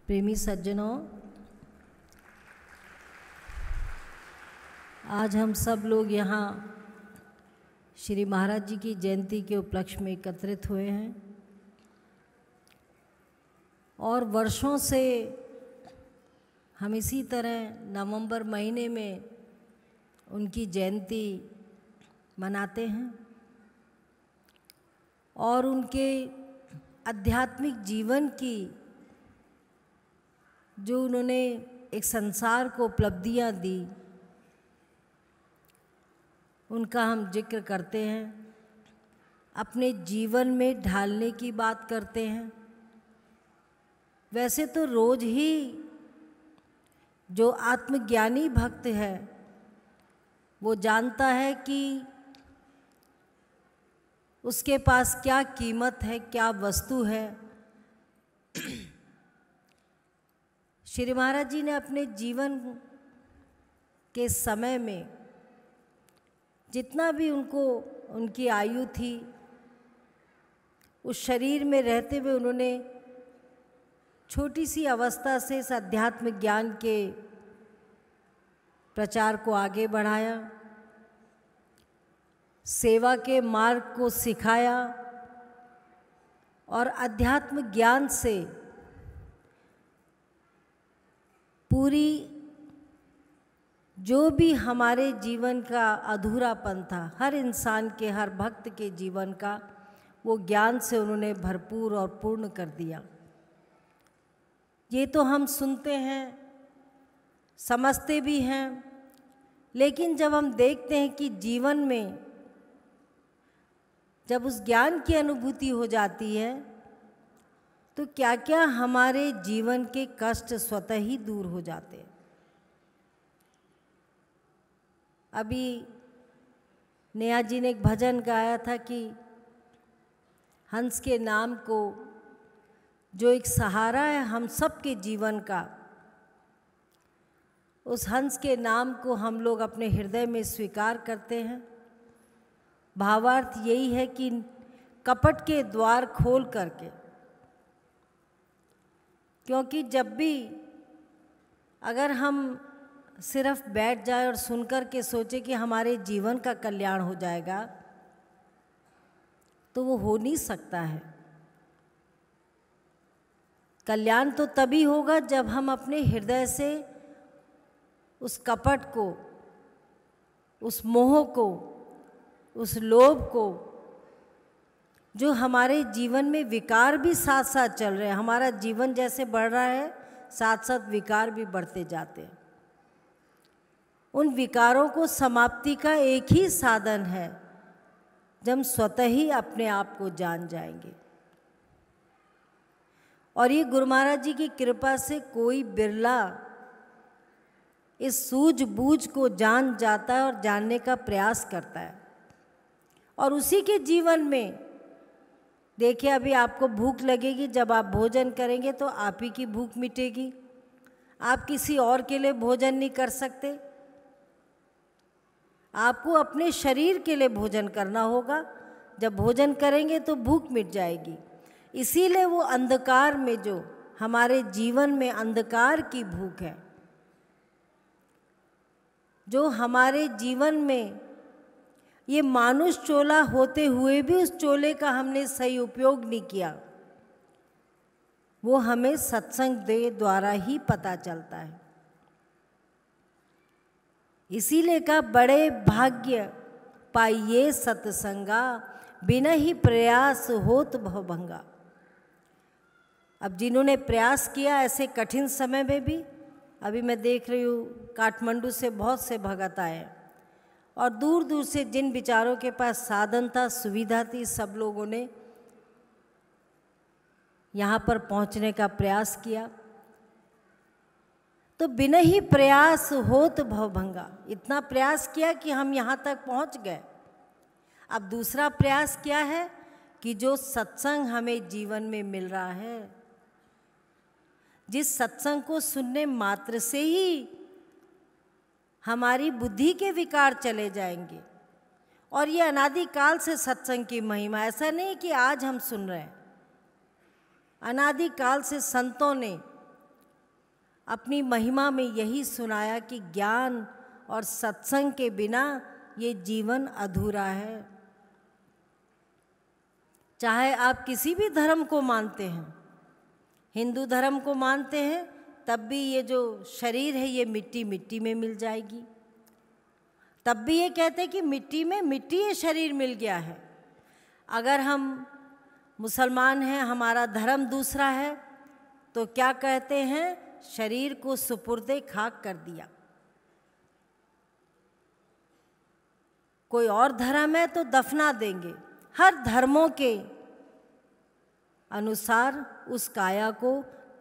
प्रेमी सज्जनों, आज हम सब लोग यहाँ श्री महाराज जी की जयंती के उपलक्ष्य में एकत्रित हुए हैं और वर्षों से हम इसी तरह नवंबर महीने में उनकी जयंती मनाते हैं और उनके आध्यात्मिक जीवन की जो उन्होंने एक संसार को उपलब्धियां दी उनका हम जिक्र करते हैं, अपने जीवन में ढालने की बात करते हैं। वैसे तो रोज ही जो आत्मज्ञानी भक्त है वो जानता है कि उसके पास क्या कीमत है, क्या वस्तु है। श्री महाराज जी ने अपने जीवन के समय में जितना भी उनकी आयु थी, उस शरीर में रहते हुए उन्होंने छोटी सी अवस्था से इस अध्यात्म ज्ञान के प्रचार को आगे बढ़ाया, सेवा के मार्ग को सिखाया और अध्यात्म ज्ञान से पूरी जो भी हमारे जीवन का अधूरापन था, हर इंसान के, हर भक्त के जीवन का, वो ज्ञान से उन्होंने भरपूर और पूर्ण कर दिया। ये तो हम सुनते हैं, समझते भी हैं, लेकिन जब हम देखते हैं कि जीवन में जब उस ज्ञान की अनुभूति हो जाती है तो क्या क्या हमारे जीवन के कष्ट स्वतः ही दूर हो जाते हैं। अभी नेहा जी ने एक भजन गाया था कि हंस के नाम को जो एक सहारा है हम सब के जीवन का, उस हंस के नाम को हम लोग अपने हृदय में स्वीकार करते हैं। भावार्थ यही है कि कपट के द्वार खोल करके, क्योंकि जब भी अगर हम सिर्फ बैठ जाए और सुनकर के सोचे कि हमारे जीवन का कल्याण हो जाएगा तो वो हो नहीं सकता है। कल्याण तो तभी होगा जब हम अपने हृदय से उस कपट को, उस मोह को, उस लोभ को, जो हमारे जीवन में विकार भी साथ साथ चल रहे हैं, हमारा जीवन जैसे बढ़ रहा है साथ साथ विकार भी बढ़ते जाते हैं, उन विकारों को समाप्ति का एक ही साधन है जब हम स्वतः ही अपने आप को जान जाएंगे। और ये गुरु महाराज जी की कृपा से कोई बिरला इस सूझबूझ को जान जाता है और जानने का प्रयास करता है। और उसी के जीवन में देखिए, अभी आपको भूख लगेगी, जब आप भोजन करेंगे तो आप ही की भूख मिटेगी, आप किसी और के लिए भोजन नहीं कर सकते। आपको अपने शरीर के लिए भोजन करना होगा, जब भोजन करेंगे तो भूख मिट जाएगी। इसीलिए वो अंधकार में, जो हमारे जीवन में अंधकार की भूख है, जो हमारे जीवन में ये मानुष चोला होते हुए भी उस चोले का हमने सही उपयोग नहीं किया, वो हमें सत्संग दे द्वारा ही पता चलता है। इसीलिए का बड़े भाग्य पाइये सत्संगा, बिना ही प्रयास होत भवभंगा। अब जिन्होंने प्रयास किया ऐसे कठिन समय में भी, अभी मैं देख रही हूँ काठमांडू से बहुत से भगत आए और दूर दूर से जिन विचारों के पास साधन था, सुविधा थी, सब लोगों ने यहाँ पर पहुँचने का प्रयास किया। तो बिना ही प्रयास होत भवभंगा, इतना प्रयास किया कि हम यहाँ तक पहुँच गए। अब दूसरा प्रयास क्या है कि जो सत्संग हमें जीवन में मिल रहा है, जिस सत्संग को सुनने मात्र से ही हमारी बुद्धि के विकार चले जाएंगे। और ये अनादिकाल से सत्संग की महिमा, ऐसा नहीं कि आज हम सुन रहे हैं, अनादिकाल से संतों ने अपनी महिमा में यही सुनाया कि ज्ञान और सत्संग के बिना ये जीवन अधूरा है। चाहे आप किसी भी धर्म को मानते हैं, हिंदू धर्म को मानते हैं, तब भी ये जो शरीर है ये मिट्टी मिट्टी में मिल जाएगी। तब भी ये कहते हैं कि मिट्टी में मिट्टी ये शरीर मिल गया है। अगर हम मुसलमान हैं, हमारा धर्म दूसरा है, तो क्या कहते हैं? शरीर को सुपुर्दे खाक कर दिया। कोई और धर्म है तो दफना देंगे। हर धर्मों के अनुसार उस काया को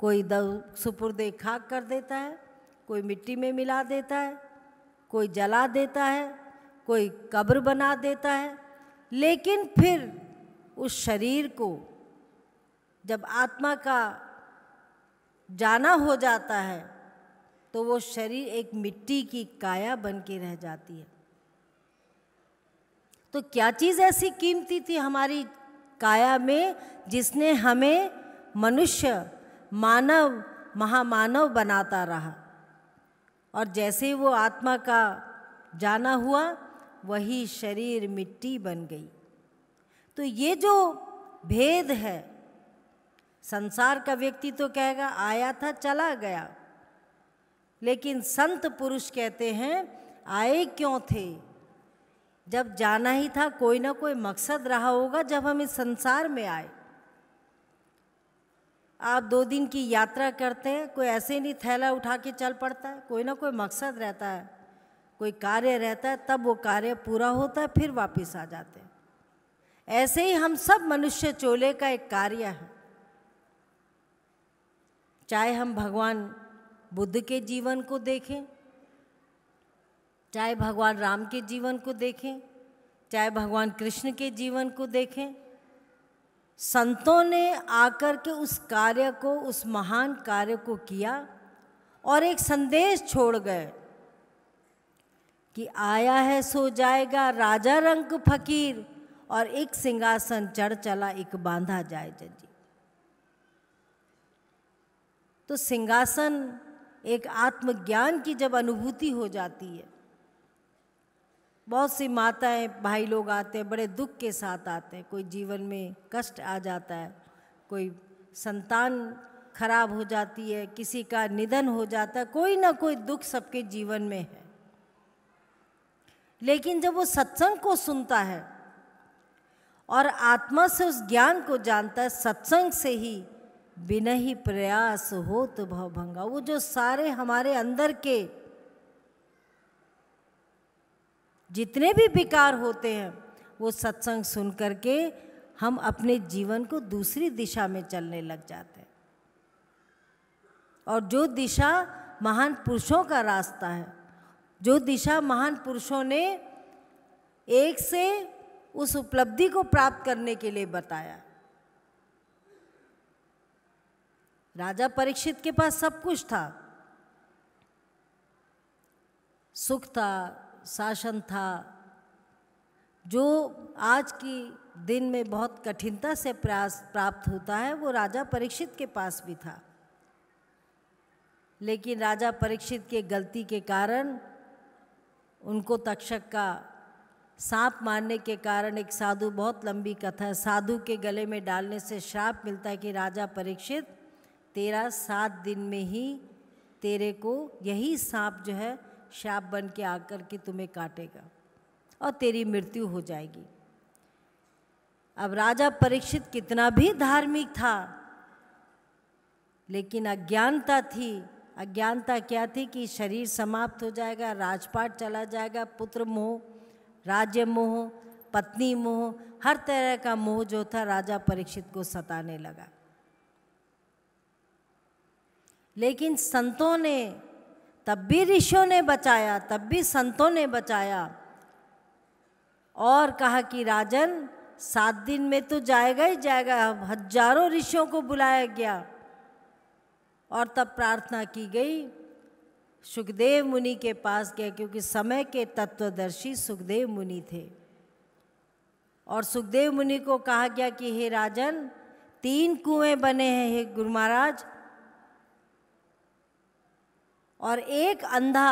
कोई सुपुर्दे खाक कर देता है, कोई मिट्टी में मिला देता है, कोई जला देता है, कोई कब्र बना देता है। लेकिन फिर उस शरीर को जब आत्मा का जाना हो जाता है तो वो शरीर एक मिट्टी की काया बन के रह जाती है। तो क्या चीज़ ऐसी कीमती थी हमारी काया में जिसने हमें मनुष्य, मानव, महामानव बनाता रहा? और जैसे ही वो आत्मा का जाना हुआ, वही शरीर मिट्टी बन गई। तो ये जो भेद है, संसार का व्यक्ति तो कहेगा आया था चला गया, लेकिन संत पुरुष कहते हैं आए क्यों थे? जब जाना ही था, कोई ना कोई मकसद रहा होगा जब हम इस संसार में आए। आप 2 दिन की यात्रा करते हैं, कोई ऐसे नहीं थैला उठा के चल पड़ता है, कोई ना कोई मकसद रहता है, कोई कार्य रहता है, तब वो कार्य पूरा होता है, फिर वापस आ जाते हैं। ऐसे ही हम सब मनुष्य चोले का एक कार्य है। चाहे हम भगवान बुद्ध के जीवन को देखें, चाहे भगवान राम के जीवन को देखें, चाहे भगवान कृष्ण के जीवन को देखें, संतों ने आकर के उस कार्य को, उस महान कार्य को किया और एक संदेश छोड़ गए कि आया है सो जाएगा राजा रंग फकीर, और एक सिंहासन चढ़ चला एक बांधा जाए जंजीर। तो सिंहासन एक आत्मज्ञान की जब अनुभूति हो जाती है, बहुत सी माताएं, भाई लोग आते हैं, बड़े दुख के साथ आते हैं। कोई जीवन में कष्ट आ जाता है, कोई संतान खराब हो जाती है, किसी का निधन हो जाता है, कोई ना कोई दुख सबके जीवन में है। लेकिन जब वो सत्संग को सुनता है और आत्मा से उस ज्ञान को जानता है, सत्संग से ही बिना ही प्रयास हो तो भवभंगा, वो जो सारे हमारे अंदर के जितने भी विकार होते हैं, वो सत्संग सुन करके हम अपने जीवन को दूसरी दिशा में चलने लग जाते हैं। और जो दिशा महान पुरुषों का रास्ता है, जो दिशा महान पुरुषों ने एक से उस उपलब्धि को प्राप्त करने के लिए बताया। राजा परीक्षित के पास सब कुछ था, सुख था, शासन था, जो आज की दिन में बहुत कठिनता से प्रयास प्राप्त होता है, वो राजा परीक्षित के पास भी था। लेकिन राजा परीक्षित के गलती के कारण, उनको तक्षक का सांप मारने के कारण, एक साधु, बहुत लंबी कथा है, साधु के गले में डालने से श्राप मिलता है कि राजा परीक्षित, तेरा 7 दिन में ही तेरे को यही सांप जो है श्राप बन के आकर के तुम्हें काटेगा और तेरी मृत्यु हो जाएगी। अब राजा परीक्षित कितना भी धार्मिक था, लेकिन अज्ञानता थी। अज्ञानता क्या थी कि शरीर समाप्त हो जाएगा, राजपाट चला जाएगा, पुत्र मोह, राज्य मोह, पत्नी मोह, हर तरह का मोह जो था राजा परीक्षित को सताने लगा। लेकिन संतों ने, तब भी ऋषियों ने बचाया, तब भी संतों ने बचाया और कहा कि राजन 7 दिन में तो जाएगा ही जाएगा। हजारों ऋषियों को बुलाया गया और तब प्रार्थना की गई, सुखदेव मुनि के पास गए, क्योंकि समय के तत्वदर्शी सुखदेव मुनि थे। और सुखदेव मुनि को कहा गया कि हे राजन, 3 कुएं बने हैं, हे गुरु महाराज, और एक अंधा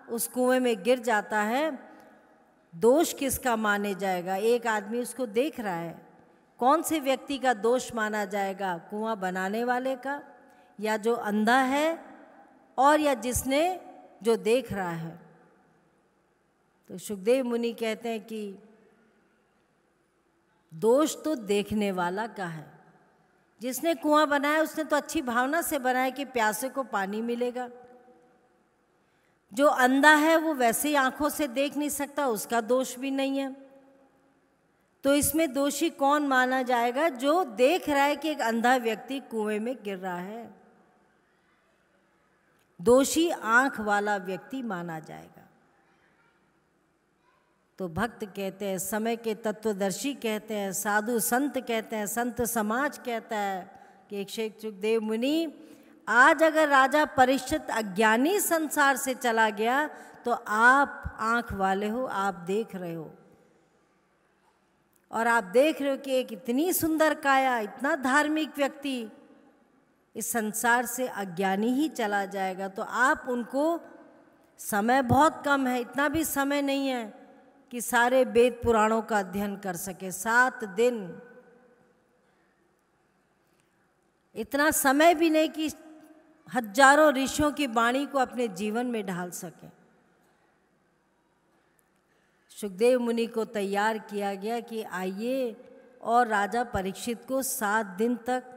उस कुएं में गिर जाता है, दोष किसका माने जाएगा? एक आदमी उसको देख रहा है, कौन से व्यक्ति का दोष माना जाएगा? कुआं बनाने वाले का, या जो अंधा है, और या जिसने जो देख रहा है? तो सुखदेव मुनि कहते हैं कि दोष तो देखने वाला का है। जिसने कुआं बनाया उसने तो अच्छी भावना से बनाया कि प्यासे को पानी मिलेगा। जो अंधा है वो वैसे ही आंखों से देख नहीं सकता, उसका दोष भी नहीं है। तो इसमें दोषी कौन माना जाएगा? जो देख रहा है कि एक अंधा व्यक्ति कुएं में गिर रहा है। दोषी आंख वाला व्यक्ति माना जाएगा। तो भक्त कहते हैं, समय के तत्वदर्शी कहते हैं, साधु संत कहते हैं, संत समाज कहता है कि एक शेख सुखदेव मुनि, आज अगर राजा परीक्षित अज्ञानी संसार से चला गया तो आप आंख वाले हो, आप देख रहे हो, और आप देख रहे हो कि एक इतनी सुंदर काया, इतना धार्मिक व्यक्ति इस संसार से अज्ञानी ही चला जाएगा। तो आप उनको, समय बहुत कम है, इतना भी समय नहीं है कि सारे वेद पुराणों का अध्ययन कर सके। 7 दिन, इतना समय भी नहीं कि हजारों ऋषियों की वाणी को अपने जीवन में ढाल सके। सुखदेव मुनि को तैयार किया गया कि आइए, और राजा परीक्षित को 7 दिन तक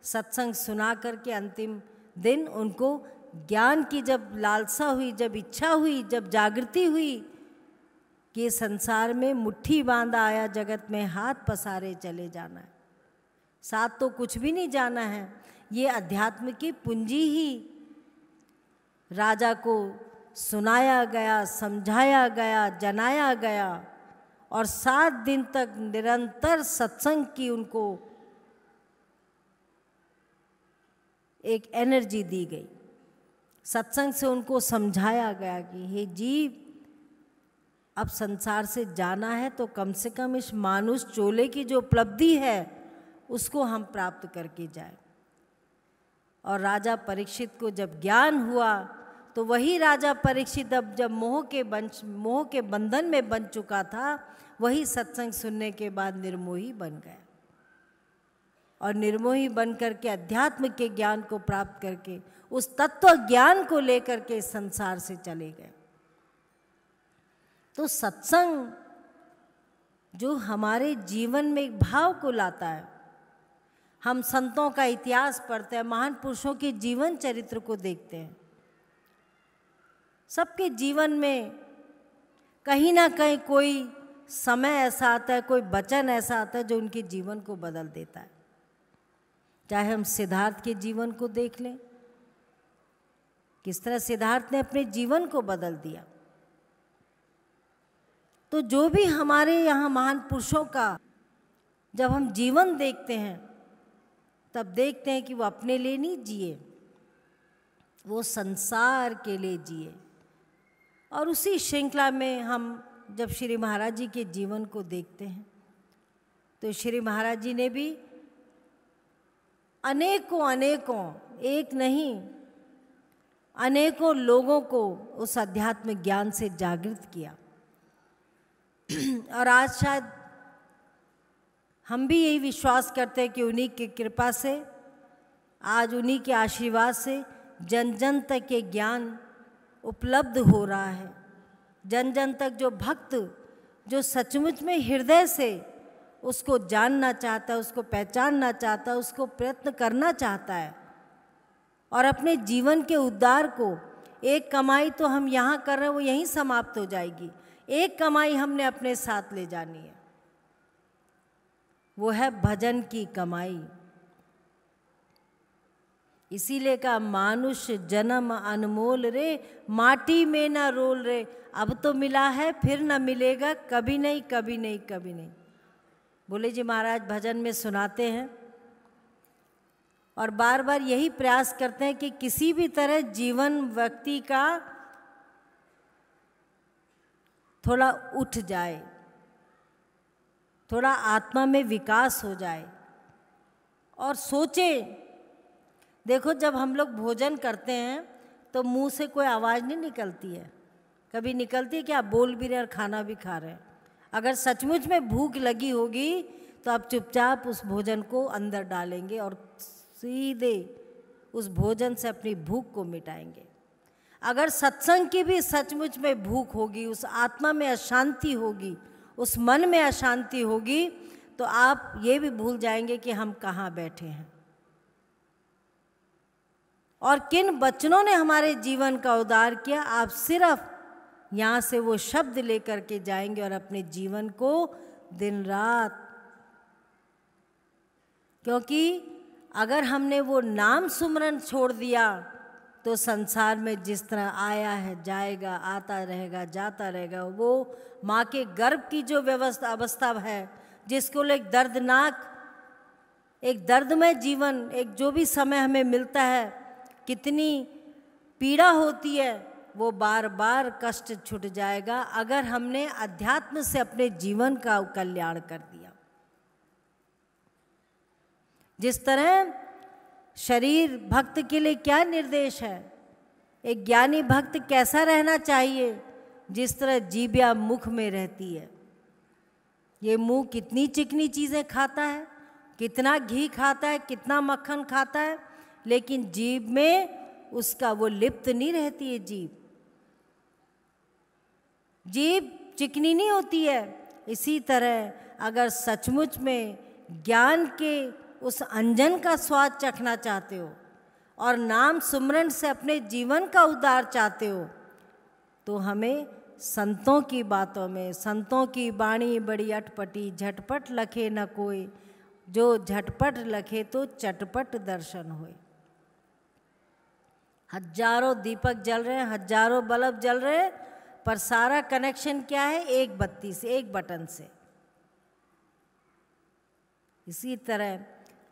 सत्संग सुना करके अंतिम दिन उनको ज्ञान की जब लालसा हुई, जब इच्छा हुई, जब जागृति हुई कि संसार में मुट्ठी बांधा आया, जगत में हाथ पसारे चले जाना है, साथ तो कुछ भी नहीं जाना है। ये अध्यात्म की पूंजी ही राजा को सुनाया गया, समझाया गया, जनाया गया, और 7 दिन तक निरंतर सत्संग की उनको एक एनर्जी दी गई। सत्संग से उनको समझाया गया कि हे जीव, अब संसार से जाना है तो कम से कम इस मानुष चोले की जो उपलब्धि है उसको हम प्राप्त करके जाए। और राजा परीक्षित को जब ज्ञान हुआ तो वही राजा परीक्षित अब जब मोह के बंधन में बन चुका था, वही सत्संग सुनने के बाद निर्मोही बन गया, और निर्मोही बन करके अध्यात्म के ज्ञान को प्राप्त करके उस तत्व ज्ञान को लेकर के संसार से चले गए। तो सत्संग जो हमारे जीवन में एक भाव को लाता है, हम संतों का इतिहास पढ़ते हैं, महान पुरुषों के जीवन चरित्र को देखते हैं, सबके जीवन में कहीं ना कहीं कोई समय ऐसा आता है, कोई वचन ऐसा आता है जो उनके जीवन को बदल देता है। चाहे हम सिद्धार्थ के जीवन को देख लें, किस तरह सिद्धार्थ ने अपने जीवन को बदल दिया। तो जो भी हमारे यहाँ महान पुरुषों का जब हम जीवन देखते हैं तब देखते हैं कि वो अपने लिए नहीं जिए, वो संसार के लिए जिए। और उसी श्रृंखला में हम जब श्री महाराज जी के जीवन को देखते हैं तो श्री महाराज जी ने भी अनेकों, एक नहीं अनेकों लोगों को उस अध्यात्म ज्ञान से जागृत किया। और आज शायद हम भी यही विश्वास करते हैं कि उन्हीं की कृपा से, आज उन्हीं के आशीर्वाद से जन जन तक ये ज्ञान उपलब्ध हो रहा है। जन जन तक जो भक्त जो सचमुच में हृदय से उसको जानना चाहता है, उसको पहचानना चाहता है, उसको प्रयत्न करना चाहता है, और अपने जीवन के उद्धार को, एक कमाई तो हम यहाँ कर रहे हैं वो यहीं समाप्त हो जाएगी, एक कमाई हमने अपने साथ ले जानी है, वो है भजन की कमाई। इसीलिए का मानुष जन्म अनमोल रे, माटी में ना रोल रे, अब तो मिला है फिर ना मिलेगा, कभी नहीं कभी नहीं कभी नहीं। बोले जी महाराज भजन में सुनाते हैं और बार बार यही प्रयास करते हैं कि किसी भी तरह जीवन व्यक्ति का थोड़ा उठ जाए, थोड़ा आत्मा में विकास हो जाए और सोचे। देखो जब हम लोग भोजन करते हैं तो मुंह से कोई आवाज़ नहीं निकलती है। कभी निकलती है कि आप बोल भी रहे और खाना भी खा रहे हैं। अगर सचमुच में भूख लगी होगी तो आप चुपचाप उस भोजन को अंदर डालेंगे और सीधे उस भोजन से अपनी भूख को मिटाएंगे। अगर सत्संग की भी सचमुच में भूख होगी, उस आत्मा में अशांति होगी, उस मन में अशांति होगी, तो आप ये भी भूल जाएंगे कि हम कहाँ बैठे हैं और किन वचनों ने हमारे जीवन का उद्धार किया। आप सिर्फ यहाँ से वो शब्द लेकर के जाएंगे और अपने जीवन को दिन रात, क्योंकि अगर हमने वो नाम सुमरन छोड़ दिया तो संसार में जिस तरह आया है जाएगा, आता रहेगा जाता रहेगा। वो माँ के गर्भ की जो अवस्था है, जिसको एक दर्दनाक, एक दर्दमय जीवन, एक जो भी समय हमें मिलता है, कितनी पीड़ा होती है, वो बार बार कष्ट छूट जाएगा अगर हमने अध्यात्म से अपने जीवन का कल्याण कर दिया। जिस तरह शरीर भक्त के लिए क्या निर्देश है, एक ज्ञानी भक्त कैसा रहना चाहिए, जिस तरह जीभ मुख में रहती है। ये मुंह कितनी चिकनी चीज़ें खाता है, कितना घी खाता है, कितना मक्खन खाता है, लेकिन जीभ में उसका वो लिप्त नहीं रहती है। जीभ चिकनी नहीं होती है। इसी तरह अगर सचमुच में ज्ञान के उस अंजन का स्वाद चखना चाहते हो और नाम सुमरन से अपने जीवन का उद्धार चाहते हो, तो हमें संतों की बातों में, संतों की बाणी बड़ी अटपटी, झटपट लखे न कोई, जो झटपट लखे तो चटपट दर्शन होए। हजारों दीपक जल रहे हैं, हजारों बल्ब जल रहे हैं, पर सारा कनेक्शन क्या है? एक बत्ती से, एक बटन से। इसी तरह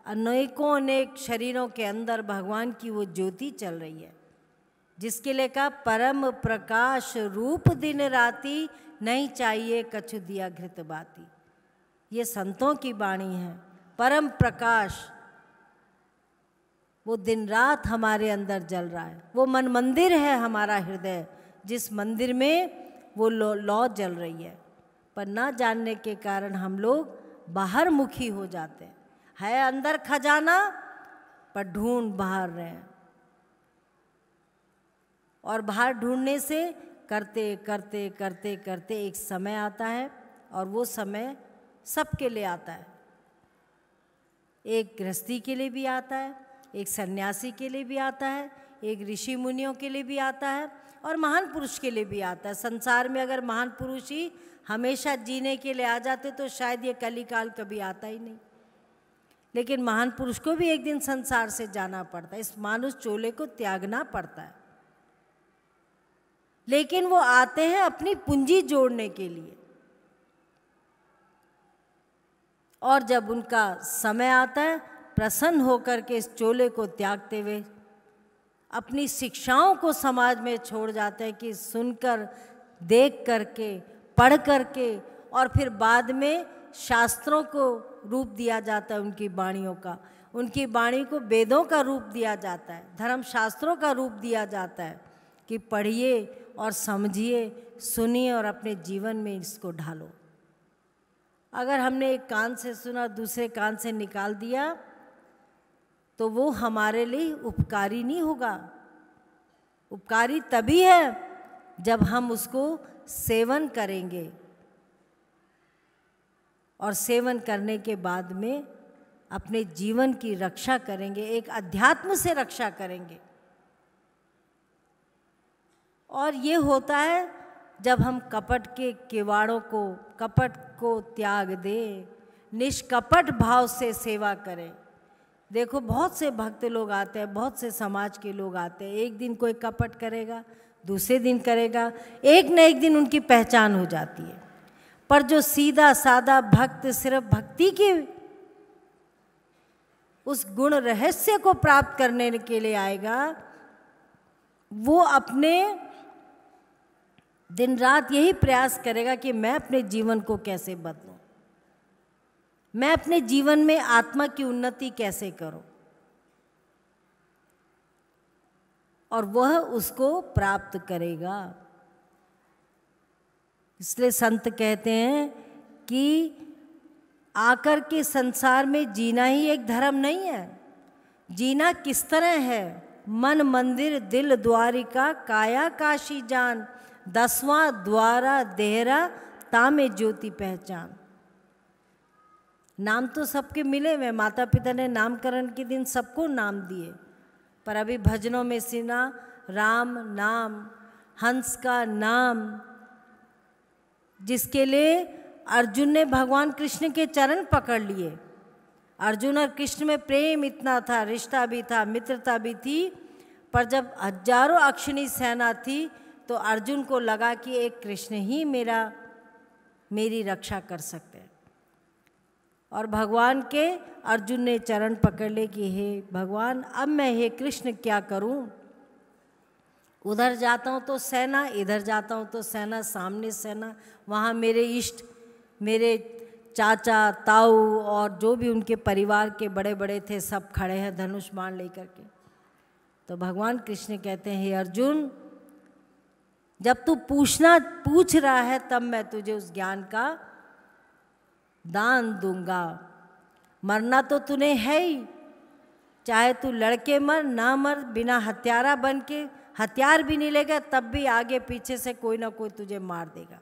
अनेकों अनेक शरीरों के अंदर भगवान की वो ज्योति चल रही है, जिसके लिए कहा परम प्रकाश रूप दिन राती, नहीं चाहिए कछु दिया घृत बाती। ये संतों की वाणी है। परम प्रकाश वो दिन रात हमारे अंदर जल रहा है। वो मन मंदिर है हमारा हृदय, जिस मंदिर में वो लौ जल रही है, पर ना जानने के कारण हम लोग बाहर मुखी हो जाते हैं। है अंदर खजाना, पर ढूंढ बाहर रहे हैं, और बाहर ढूंढने से करते करते करते करते एक समय आता है, और वो समय सबके लिए आता है। एक गृहस्थी के लिए भी आता है, एक सन्यासी के लिए भी आता है, एक ऋषि मुनियों के लिए भी आता है, और महान पुरुष के लिए भी आता है। संसार में अगर महान पुरुष ही हमेशा जीने के लिए आ जाते तो शायद ये कलिकाल कभी आता ही नहीं। लेकिन महान पुरुष को भी एक दिन संसार से जाना पड़ता है, इस मानुष चोले को त्यागना पड़ता है। लेकिन वो आते हैं अपनी पूंजी जोड़ने के लिए, और जब उनका समय आता है, प्रसन्न होकर के इस चोले को त्यागते हुए अपनी शिक्षाओं को समाज में छोड़ जाते हैं, कि सुनकर, देख करके, पढ़ करके, और फिर बाद में शास्त्रों को रूप दिया जाता है उनकी वाणियों का। उनकी वाणी को वेदों का रूप दिया जाता है, धर्म शास्त्रों का रूप दिया जाता है, कि पढ़िए और समझिए, सुनिए और अपने जीवन में इसको ढालो। अगर हमने एक कान से सुना दूसरे कान से निकाल दिया तो वो हमारे लिए उपकारी नहीं होगा। उपकारी तभी है जब हम उसको सेवन करेंगे, और सेवन करने के बाद में अपने जीवन की रक्षा करेंगे, एक अध्यात्म से रक्षा करेंगे। और ये होता है जब हम कपट के किवाड़ों को, कपट को त्याग दें, निष्कपट भाव से सेवा करें। देखो बहुत से भक्त लोग आते हैं, बहुत से समाज के लोग आते हैं, एक दिन कोई कपट करेगा, दूसरे दिन करेगा, एक न एक दिन उनकी पहचान हो जाती है। पर जो सीधा साधा भक्त सिर्फ भक्ति के उस गुण रहस्य को प्राप्त करने के लिए आएगा, वो अपने दिन रात यही प्रयास करेगा कि मैं अपने जीवन को कैसे बदलूं, मैं अपने जीवन में आत्मा की उन्नति कैसे करूं। और वह उसको प्राप्त करेगा। इसलिए संत कहते हैं कि आकर के संसार में जीना ही एक धर्म नहीं है। जीना किस तरह है? मन मंदिर दिल द्वारिका काया काशी जान, 10वां द्वारा देहरा तामे ज्योति पहचान। नाम तो सबके मिले हुए, माता पिता ने नामकरण के दिन सबको नाम दिए, पर अभी भजनों में सुना राम नाम, हंस का नाम, जिसके लिए अर्जुन ने भगवान कृष्ण के चरण पकड़ लिए। अर्जुन और कृष्ण में प्रेम इतना था, रिश्ता भी था, मित्रता भी थी, पर जब हजारों अक्षनी सेना थी तो अर्जुन को लगा कि एक कृष्ण ही मेरी रक्षा कर सकते हैं। और भगवान के अर्जुन ने चरण पकड़ ले कि हे भगवान, अब मैं हे कृष्ण क्या करूं? उधर जाता हूँ तो सेना, इधर जाता हूँ तो सेना, सामने सेना, वहाँ मेरे इष्ट, मेरे चाचा ताऊ और जो भी उनके परिवार के बड़े बड़े थे सब खड़े हैं धनुष बाण लेकर के। तो भगवान कृष्ण कहते हैं, हे अर्जुन, जब तू पूछ रहा है तब मैं तुझे उस ज्ञान का दान दूंगा। मरना तो तूने है ही, चाहे तू लड़के मर ना मर, बिना हत्यारा बन के, हथियार भी नहीं लेगा तब भी आगे पीछे से कोई ना कोई तुझे मार देगा।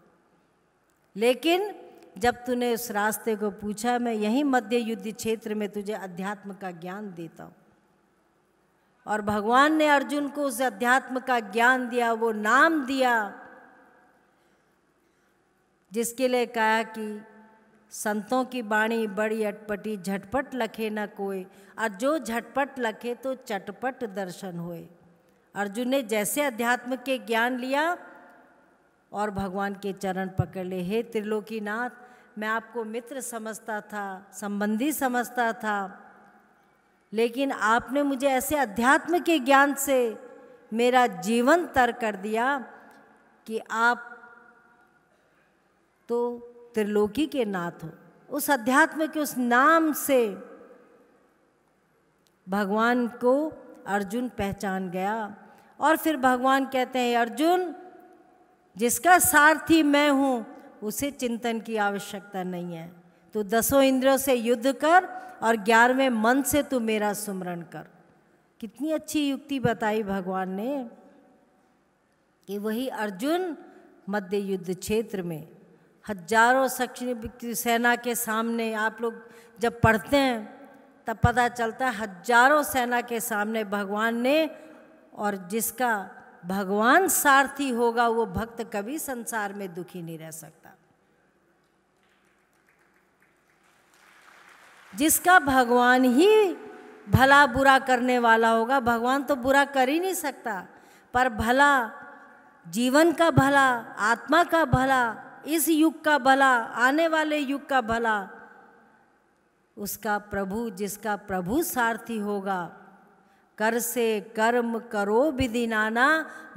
लेकिन जब तूने उस रास्ते को पूछा, मैं यहीं मध्य युद्ध क्षेत्र में तुझे अध्यात्म का ज्ञान देता हूँ। और भगवान ने अर्जुन को उस अध्यात्म का ज्ञान दिया, वो नाम दिया, जिसके लिए कहा कि संतों की बाणी बड़ी अटपटी, झटपट लखे न कोई, और जो झटपट लखे तो चटपट दर्शन होए। अर्जुन ने जैसे अध्यात्म के ज्ञान लिया और भगवान के चरण पकड़ ले। हे त्रिलोकीनाथ, मैं आपको मित्र समझता था, संबंधी समझता था, लेकिन आपने मुझे ऐसे अध्यात्म के ज्ञान से मेरा जीवन तर कर दिया कि आप तो त्रिलोकी के नाथ हो। उस अध्यात्म के उस नाम से भगवान को अर्जुन पहचान गया। और फिर भगवान कहते हैं, अर्जुन, जिसका सारथी मैं हूँ उसे चिंतन की आवश्यकता नहीं है। तू 10 इंद्रियों से युद्ध कर और 11वें मन से तू मेरा सुमरण कर। कितनी अच्छी युक्ति बताई भगवान ने कि वही अर्जुन मध्य युद्ध क्षेत्र में हजारों शक्ति सेना के सामने, आप लोग जब पढ़ते हैं तब पता चलता है हजारों सेना के सामने भगवान ने, और जिसका भगवान सारथी होगा वो भक्त कभी संसार में दुखी नहीं रह सकता। जिसका भगवान ही भला बुरा करने वाला होगा, भगवान तो बुरा कर ही नहीं सकता, पर भला, जीवन का भला, आत्मा का भला, इस युग का भला, आने वाले युग का भला, उसका प्रभु, जिसका प्रभु सारथी होगा। कर से कर्म करो विधि नाना,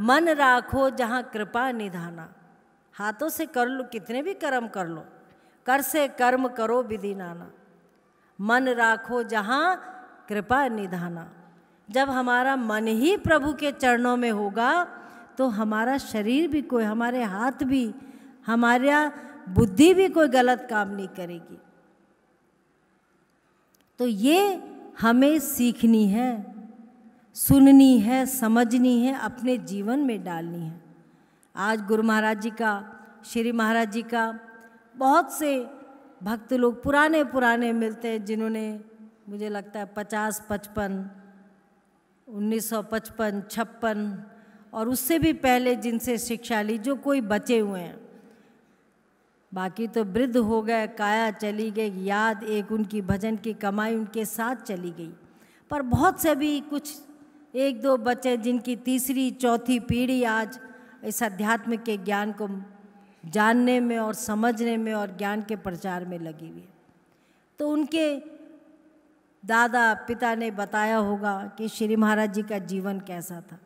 मन राखो जहाँ कृपा निधाना। हाथों से कर लो, कितने भी कर्म कर लो, कर से कर्म करो विधि नाना, मन राखो जहाँ कृपा निधाना। जब हमारा मन ही प्रभु के चरणों में होगा तो हमारा शरीर भी कोई, हमारे हाथ भी, हमारा बुद्धि भी कोई गलत काम नहीं करेगी। तो ये हमें सीखनी है, सुननी है, समझनी है, अपने जीवन में डालनी है। आज गुरु महाराज जी का, श्री महाराज जी का बहुत से भक्त लोग पुराने मिलते हैं, जिन्होंने मुझे लगता है 50, 55, 1955, 56 और उससे भी पहले जिनसे शिक्षा ली, जो कोई बचे हुए हैं। बाकी तो वृद्ध हो गए, काया चली गई, याद एक उनकी भजन की कमाई उनके साथ चली गई। पर बहुत से भी कुछ 1-2 बच्चे जिनकी तीसरी चौथी पीढ़ी आज इस अध्यात्म के ज्ञान को जानने में और समझने में और ज्ञान के प्रचार में लगी हुई है। तो उनके दादा पिता ने बताया होगा कि श्री महाराज जी का जीवन कैसा था।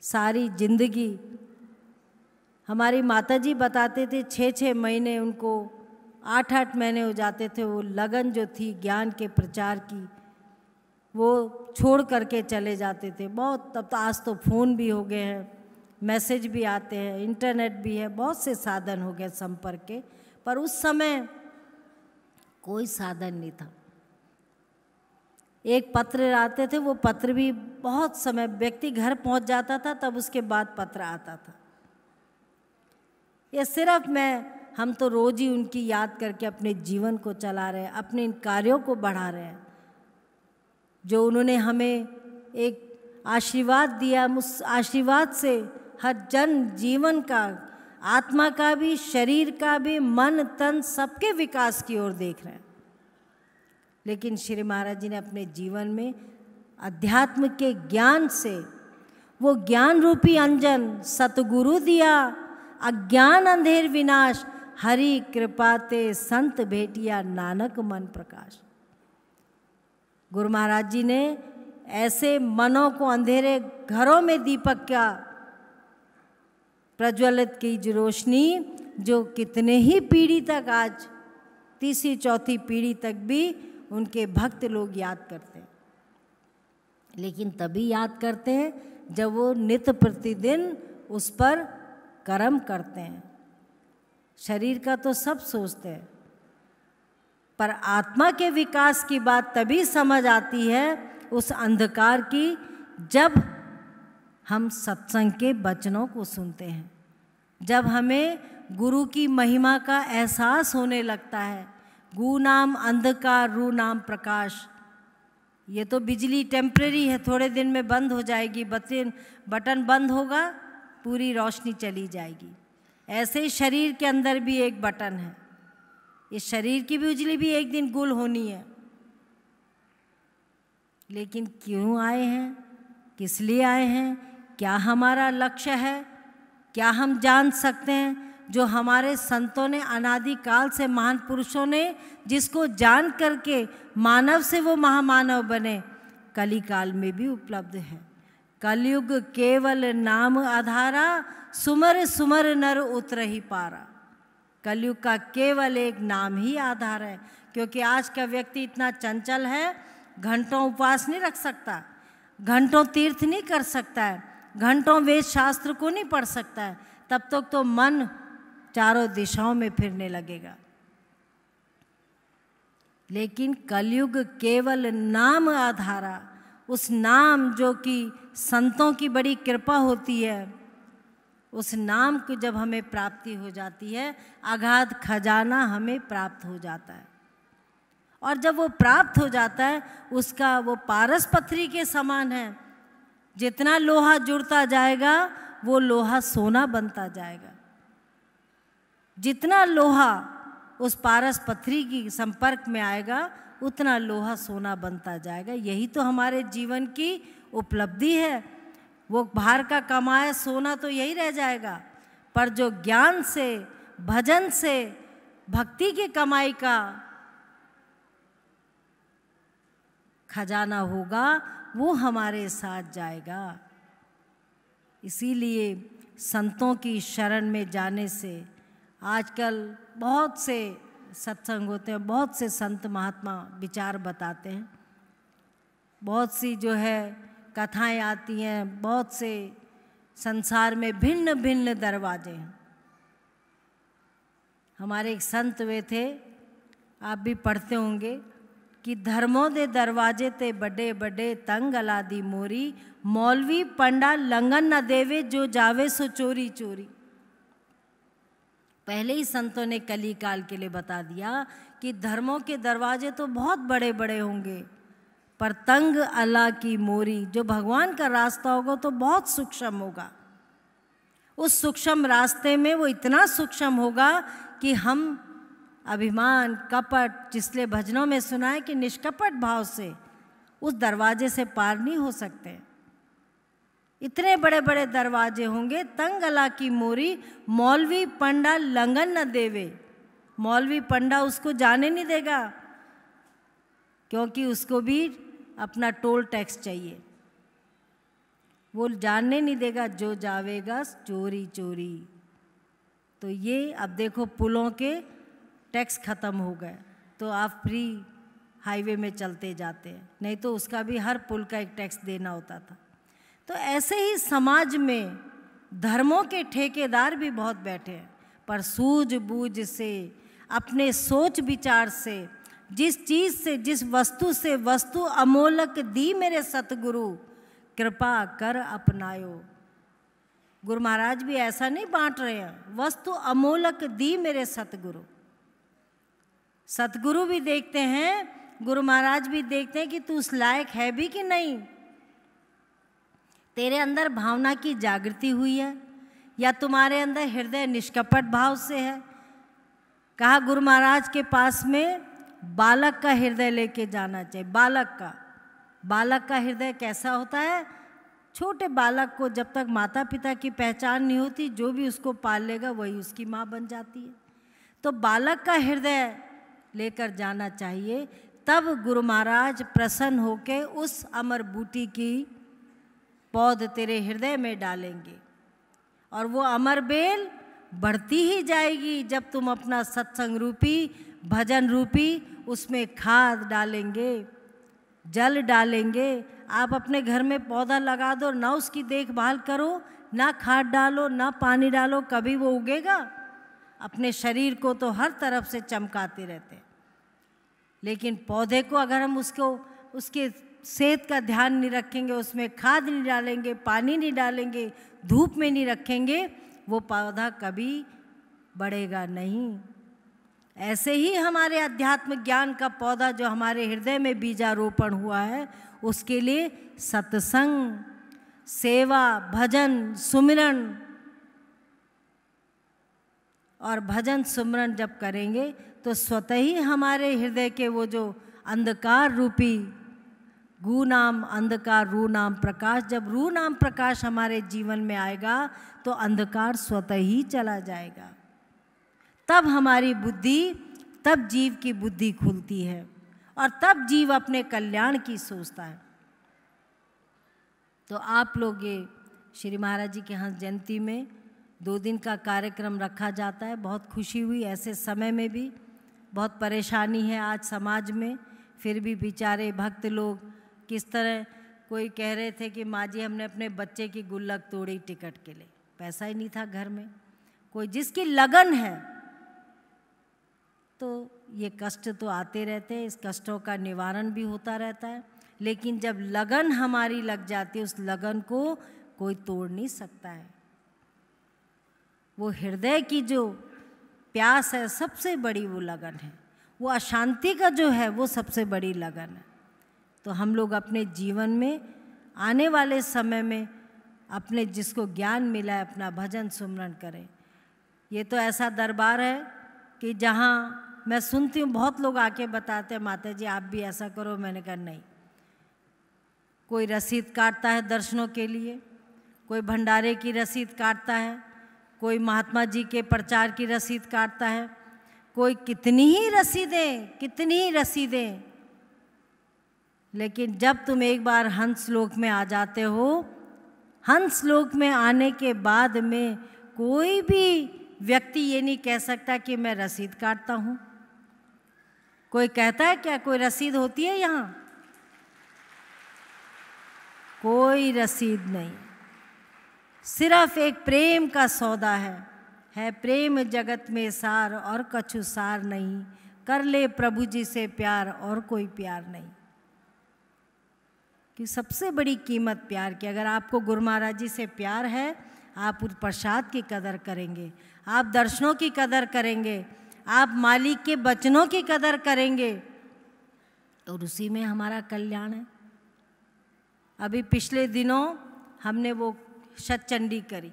सारी जिंदगी हमारी माताजी बताते थे, 6-6 महीने उनको, 8-8 महीने हो जाते थे, वो लगन जो थी ज्ञान के प्रचार की वो छोड़ करके चले जाते थे। बहुत, तब तो आज तो फ़ोन भी हो गए हैं, मैसेज भी आते हैं, इंटरनेट भी है, बहुत से साधन हो गए संपर्क के, पर उस समय कोई साधन नहीं था। एक पत्र आते थे, वो पत्र भी बहुत समय व्यक्ति घर पहुंच जाता था, तब उसके बाद पत्र आता था। ये सिर्फ हम तो रोज़ ही उनकी याद करके अपने जीवन को चला रहे हैं, अपने इन कार्यों को बढ़ा रहे हैं, जो उन्होंने हमें एक आशीर्वाद दिया। उस आशीर्वाद से हर जन जीवन का, आत्मा का भी, शरीर का भी, मन तन सबके विकास की ओर देख रहे हैं। लेकिन श्री महाराज जी ने अपने जीवन में अध्यात्म के ज्ञान से वो ज्ञान रूपी अंजन सतगुरु दिया, अज्ञान अंधेर विनाश, हरि कृपाते संत भेटिया, नानक मन प्रकाश। गुरु महाराज जी ने ऐसे मनों को, अंधेरे घरों में दीपक का प्रज्वलित की जो रोशनी, जो कितने ही पीढ़ी तक, आज तीसरी चौथी पीढ़ी तक भी उनके भक्त लोग याद करते हैं। लेकिन तभी याद करते हैं जब वो नित्य प्रतिदिन उस पर कर्म करते हैं। शरीर का तो सब सोचते हैं, पर आत्मा के विकास की बात तभी समझ आती है उस अंधकार की, जब हम सत्संग के वचनों को सुनते हैं, जब हमें गुरु की महिमा का एहसास होने लगता है। गु नाम अंधकार, रू नाम प्रकाश। ये तो बिजली टेम्परेरी है, थोड़े दिन में बंद हो जाएगी, बटन बंद होगा, पूरी रोशनी चली जाएगी। ऐसे ही शरीर के अंदर भी एक बटन है, इस शरीर की बिजली भी एक दिन गुल होनी है। लेकिन क्यों आए हैं, किस लिए आए हैं, क्या हमारा लक्ष्य है, क्या हम जान सकते हैं? जो हमारे संतों ने, अनादिकाल से महान पुरुषों ने, जिसको जान करके मानव से वो महामानव बने, कलिकाल में भी उपलब्ध है। कलयुग केवल नाम आधारा, सुमर सुमर नर उतर ही पारा। कलयुग का केवल एक नाम ही आधार है, क्योंकि आज का व्यक्ति इतना चंचल है, घंटों उपवास नहीं रख सकता, घंटों तीर्थ नहीं कर सकता है, घंटों वेद शास्त्र को नहीं पढ़ सकता है, तब तक तो मन चारों दिशाओं में फिरने लगेगा। लेकिन कलयुग केवल नाम आधारा, उस नाम जो कि संतों की बड़ी कृपा होती है, उस नाम को जब हमें प्राप्ति हो जाती है, अगाध खजाना हमें प्राप्त हो जाता है। और जब वो प्राप्त हो जाता है, उसका वो पारस पथरी के समान है। जितना लोहा जुड़ता जाएगा, वो लोहा सोना बनता जाएगा। जितना लोहा उस पारस पथरी की संपर्क में आएगा, उतना लोहा सोना बनता जाएगा। यही तो हमारे जीवन की उपलब्धि है। वो बाहर का कमाया सोना तो यही रह जाएगा, पर जो ज्ञान से, भजन से, भक्ति की कमाई का खजाना होगा, वो हमारे साथ जाएगा। इसीलिए संतों की शरण में जाने से, आजकल बहुत से सत्संग होते हैं, बहुत से संत महात्मा विचार बताते हैं, बहुत सी जो है कथाएं आती हैं, बहुत से संसार में भिन्न भिन्न दरवाजे हैं। हमारे एक संत वे थे, आप भी पढ़ते होंगे, कि धर्मों दे दरवाजे ते बड़े बड़े, तंग अलादी मोरी, मौलवी पंडा लंगन न देवे, जो जावे सो चोरी चोरी। पहले ही संतों ने कली काल के लिए बता दिया कि धर्मों के दरवाजे तो बहुत बड़े बड़े होंगे, पर तंग अल्लाह की मोरी, जो भगवान का रास्ता होगा तो बहुत सूक्ष्म होगा। उस सूक्ष्म रास्ते में वो इतना सूक्ष्म होगा कि हम अभिमान, कपट, जिसलिए भजनों में सुना है कि निष्कपट भाव से उस दरवाजे से पार नहीं हो सकते। इतने बड़े बड़े दरवाजे होंगे। तंग अला की मोरी, मौलवी पंडा लंगन न देवे। मौलवी पंडा उसको जाने नहीं देगा, क्योंकि उसको भी अपना टोल टैक्स चाहिए, वो जानने नहीं देगा, जो जावेगा चोरी चोरी। तो ये अब देखो, पुलों के टैक्स ख़त्म हो गए तो आप फ्री हाईवे में चलते जाते हैं, नहीं तो उसका भी हर पुल का एक टैक्स देना होता था। तो ऐसे ही समाज में धर्मों के ठेकेदार भी बहुत बैठे हैं, पर सूझबूझ से, अपने सोच विचार से, जिस चीज़ से, जिस वस्तु से वस्तु अमोलक दी मेरे सतगुरु, कृपा कर अपनायो। गुरु महाराज भी ऐसा नहीं बांट रहे हैं, वस्तु अमोलक दी मेरे सतगुरु। सतगुरु भी देखते हैं, गुरु महाराज भी देखते हैं कि तू उस लायक है भी कि नहीं, तेरे अंदर भावना की जागृति हुई है या तुम्हारे अंदर हृदय निष्कपट भाव से है। कहा गुरु महाराज के पास में बालक का हृदय लेके जाना चाहिए। बालक का हृदय कैसा होता है? छोटे बालक को जब तक माता पिता की पहचान नहीं होती, जो भी उसको पाल लेगा वही उसकी माँ बन जाती है। तो बालक का हृदय लेकर जाना चाहिए, तब गुरु महाराज प्रसन्न होकर उस अमर बूटी की पौध तेरे हृदय में डालेंगे और वो अमर बेल बढ़ती ही जाएगी जब तुम अपना सत्संग रूपी, भजन रूपी उसमें खाद डालेंगे, जल डालेंगे। आप अपने घर में पौधा लगा दो, ना उसकी देखभाल करो, ना खाद डालो, ना पानी डालो, कभी वो उगेगा? अपने शरीर को तो हर तरफ से चमकाते रहते हैं, लेकिन पौधे को अगर हम उसके सेहत का ध्यान नहीं रखेंगे, उसमें खाद नहीं डालेंगे, पानी नहीं डालेंगे, धूप में नहीं रखेंगे, वो पौधा कभी बढ़ेगा नहीं। ऐसे ही हमारे अध्यात्म ज्ञान का पौधा जो हमारे हृदय में बीजारोपण हुआ है, उसके लिए सत्संग, सेवा, भजन, सुमिरन और भजन सुमिरन जब करेंगे तो स्वतः ही हमारे हृदय के वो जो अंधकार रूपी गु नाम अंधकार, रू नाम प्रकाश, जब रू नाम प्रकाश हमारे जीवन में आएगा तो अंधकार स्वतः ही चला जाएगा। तब हमारी बुद्धि, तब जीव की बुद्धि खुलती है और तब जीव अपने कल्याण की सोचता है। तो आप लोग ये श्री महाराज जी के हंस जयंती में 2 दिन का कार्यक्रम रखा जाता है। बहुत खुशी हुई, ऐसे समय में भी बहुत परेशानी है आज समाज में, फिर भी बेचारे भक्त लोग किस तरह, कोई कह रहे थे कि माँ जी हमने अपने बच्चे की गुल्लक तोड़ी टिकट के लिए, पैसा ही नहीं था घर में। कोई जिसकी लगन है, तो ये कष्ट तो आते रहते हैं, इस कष्टों का निवारण भी होता रहता है, लेकिन जब लगन हमारी लग जाती है, उस लगन को कोई तोड़ नहीं सकता है। वो हृदय की जो प्यास है, सबसे बड़ी वो लगन है। वो अशांति का जो है, वो सबसे बड़ी लगन है। तो हम लोग अपने जीवन में आने वाले समय में अपने जिसको ज्ञान मिला है, अपना भजन सुमरन करें। ये तो ऐसा दरबार है कि जहाँ मैं सुनती हूँ बहुत लोग आके बताते हैं, माता जी आप भी ऐसा करो। मैंने कहा नहीं। कोई रसीद काटता है दर्शनों के लिए, कोई भंडारे की रसीद काटता है, कोई महात्मा जी के प्रचार की रसीद काटता है, कोई कितनी ही रसीदें, लेकिन जब तुम एक बार हंस लोक में आ जाते हो, हंस लोक में आने के बाद में कोई भी व्यक्ति ये नहीं कह सकता कि मैं रसीद काटता हूँ। कोई कहता है क्या कोई रसीद होती है यहाँ? कोई रसीद नहीं, सिर्फ एक प्रेम का सौदा है प्रेम जगत में सार और कछु सार नहीं, कर ले प्रभु जी से प्यार और कोई प्यार नहीं। कि सबसे बड़ी कीमत प्यार की। अगर आपको गुरु महाराज जी से प्यार है, आप उस प्रसाद की कदर करेंगे, आप दर्शनों की कदर करेंगे, आप मालिक के वचनों की कदर करेंगे, और उसी में हमारा कल्याण है। अभी पिछले दिनों हमने वो शतचंडी करी।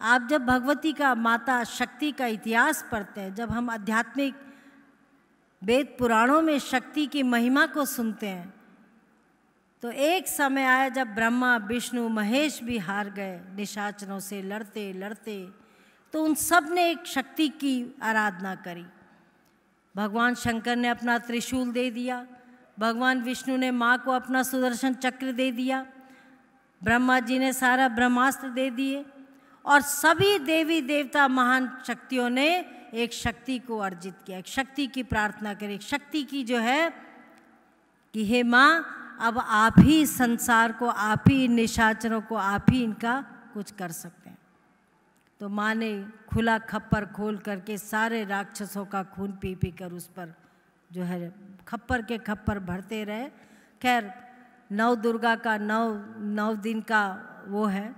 आप जब भगवती का, माता शक्ति का इतिहास पढ़ते हैं, जब हम आध्यात्मिक वेद पुराणों में शक्ति की महिमा को सुनते हैं, तो एक समय आया जब ब्रह्मा विष्णु महेश भी हार गए निशाचरों से लड़ते लड़ते, तो उन सब ने एक शक्ति की आराधना करी। भगवान शंकर ने अपना त्रिशूल दे दिया, भगवान विष्णु ने माँ को अपना सुदर्शन चक्र दे दिया, ब्रह्मा जी ने सारा ब्रह्मास्त्र दे दिए, और सभी देवी देवता महान शक्तियों ने एक शक्ति को अर्जित किया, एक शक्ति की प्रार्थना करी। एक शक्ति की जो है कि हे माँ, अब आप ही संसार को, आप ही निशाचरों को, आप ही इनका कुछ कर सकते हैं। तो माँ ने खुला खप्पर खोल करके सारे राक्षसों का खून पी पी कर उस पर जो है खप्पर के खप्पर भरते रहे। खैर, नौ दुर्गा का नौ दिन का वो है।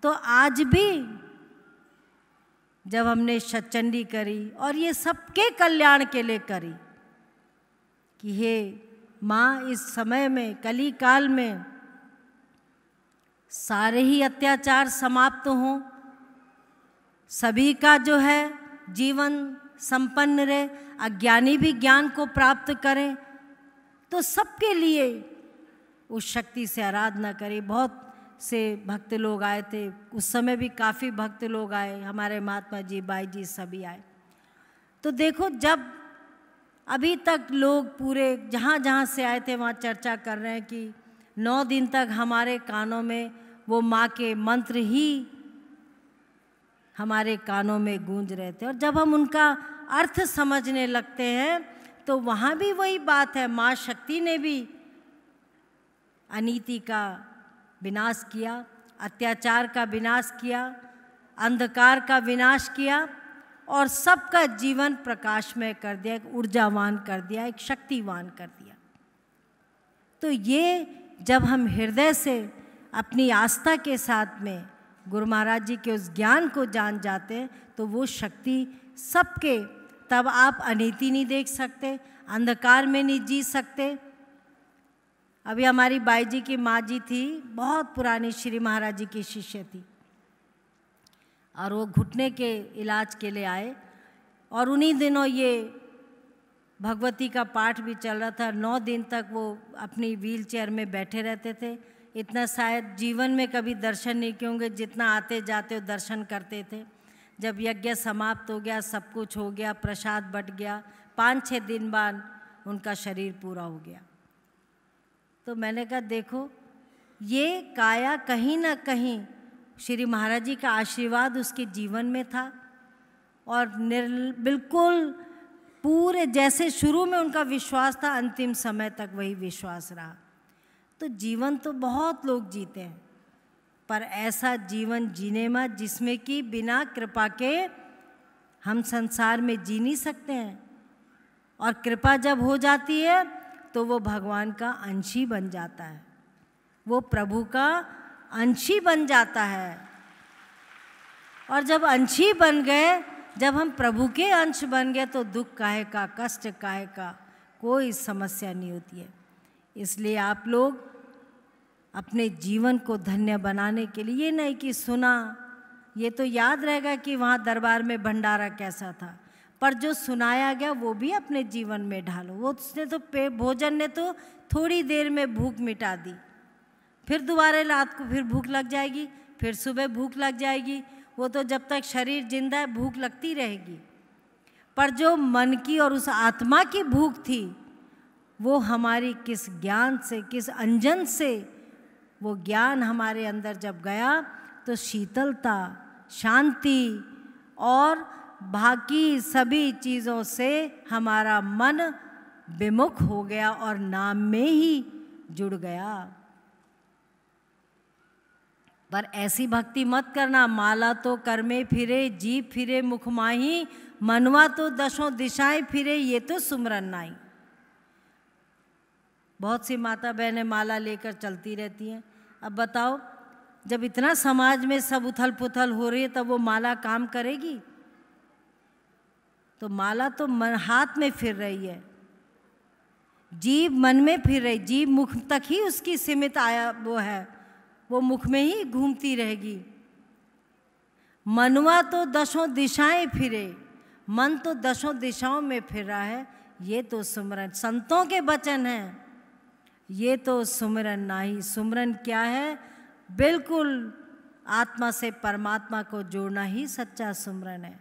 तो आज भी जब हमने शतचंडी करी, और ये सबके कल्याण के लिए करी, कि हे माँ, इस समय में, कली काल में सारे ही अत्याचार समाप्त हों, सभी का जो है जीवन संपन्न रहे, अज्ञानी भी ज्ञान को प्राप्त करें, तो सबके लिए उस शक्ति से आराधना करें। बहुत से भक्त लोग आए थे उस समय भी, काफ़ी भक्त लोग आए, हमारे महात्मा जी, बाई जी सभी आए। तो देखो, जब अभी तक लोग पूरे जहाँ जहाँ से आए थे वहाँ चर्चा कर रहे हैं कि 9 दिन तक हमारे कानों में वो माँ के मंत्र ही हमारे कानों में गूंज रहे थे। और जब हम उनका अर्थ समझने लगते हैं तो वहाँ भी वही बात है, माँ शक्ति ने भी अनीति का विनाश किया, अत्याचार का विनाश किया, अंधकार का विनाश किया और सबका जीवन प्रकाशमय कर दिया, एक ऊर्जावान कर दिया, एक शक्तिवान कर दिया। तो ये जब हम हृदय से अपनी आस्था के साथ में गुरु महाराज जी के उस ज्ञान को जान जाते हैं तो वो शक्ति सबके, तब आप अनीति नहीं देख सकते, अंधकार में नहीं जी सकते। अभी हमारी बाई जी की माँ जी थी, बहुत पुरानी श्री महाराज जी की शिष्य थी, और वो घुटने के इलाज के लिए आए, और उन्हीं दिनों ये भगवती का पाठ भी चल रहा था। 9 दिन तक वो अपनी व्हील चेयर में बैठे रहते थे। इतना शायद जीवन में कभी दर्शन नहीं किए होंगे, जितना आते जाते दर्शन करते थे। जब यज्ञ समाप्त हो गया, सब कुछ हो गया, प्रसाद बट गया, 5-6 दिन बाद उनका शरीर पूरा हो गया। तो मैंने कहा देखो, ये काया कहीं ना कहीं श्री महाराज जी का आशीर्वाद उसके जीवन में था, और बिल्कुल पूरे जैसे शुरू में उनका विश्वास था, अंतिम समय तक वही विश्वास रहा। तो जीवन तो बहुत लोग जीते हैं, पर ऐसा जीवन जीने में जिसमें कि बिना कृपा के हम संसार में जी नहीं सकते हैं। और कृपा जब हो जाती है तो वो भगवान का अंशी बन जाता है, वो प्रभु का अंशी बन जाता है। और जब अंशी बन गए, जब हम प्रभु के अंश बन गए, तो दुख काहे का, कष्ट काहे का, कोई समस्या नहीं होती है। इसलिए आप लोग अपने जीवन को धन्य बनाने के लिए, ये नहीं कि सुना, ये तो याद रहेगा कि वहाँ दरबार में भंडारा कैसा था, पर जो सुनाया गया वो भी अपने जीवन में ढालो। वो उसने तो भोजन ने तो थोड़ी देर में भूख मिटा दी, फिर दोबारा रात को फिर भूख लग जाएगी, फिर सुबह भूख लग जाएगी। वो तो जब तक शरीर जिंदा है भूख लगती रहेगी। पर जो मन की और उस आत्मा की भूख थी, वो हमारी किस ज्ञान से, किस अंजन से वो ज्ञान हमारे अंदर जब गया, तो शीतलता, शांति और बाकी सभी चीज़ों से हमारा मन विमुख हो गया और नाम में ही जुड़ गया। पर ऐसी भक्ति मत करना, माला तो कर में फिरे, जीभ फिरे मुख माही, मनवा तो दशों दिशाएं फिरे, ये तो सुमरन नाई। बहुत सी माता बहनें माला लेकर चलती रहती हैं। अब बताओ, जब इतना समाज में सब उथल पुथल हो रही है, तब वो माला काम करेगी? तो माला तो हाथ में फिर रही है, जीभ मन में फिर रही, जीभ मुख तक ही उसकी सीमित आया वो है, वो मुख में ही घूमती रहेगी। मनवा तो दशों दिशाएं फिरे, मन तो दशों दिशाओं में फिर रहा है, ये तो सुमरन, संतों के वचन हैं, ये तो सुमरन नहीं। सुमरन क्या है? बिल्कुल आत्मा से परमात्मा को जोड़ना ही सच्चा सुमरन है।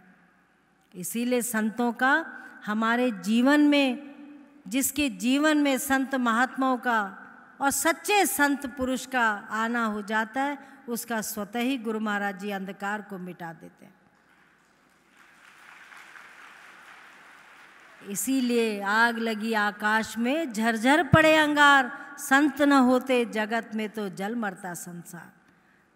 इसीलिए संतों का हमारे जीवन में, जिसके जीवन में संत महात्माओं का और सच्चे संत पुरुष का आना हो जाता है, उसका स्वतः ही गुरु महाराज जी अंधकार को मिटा देते हैं। इसीलिए आग लगी आकाश में, झरझर पड़े अंगार, संत न होते जगत में तो जल मरता संसार।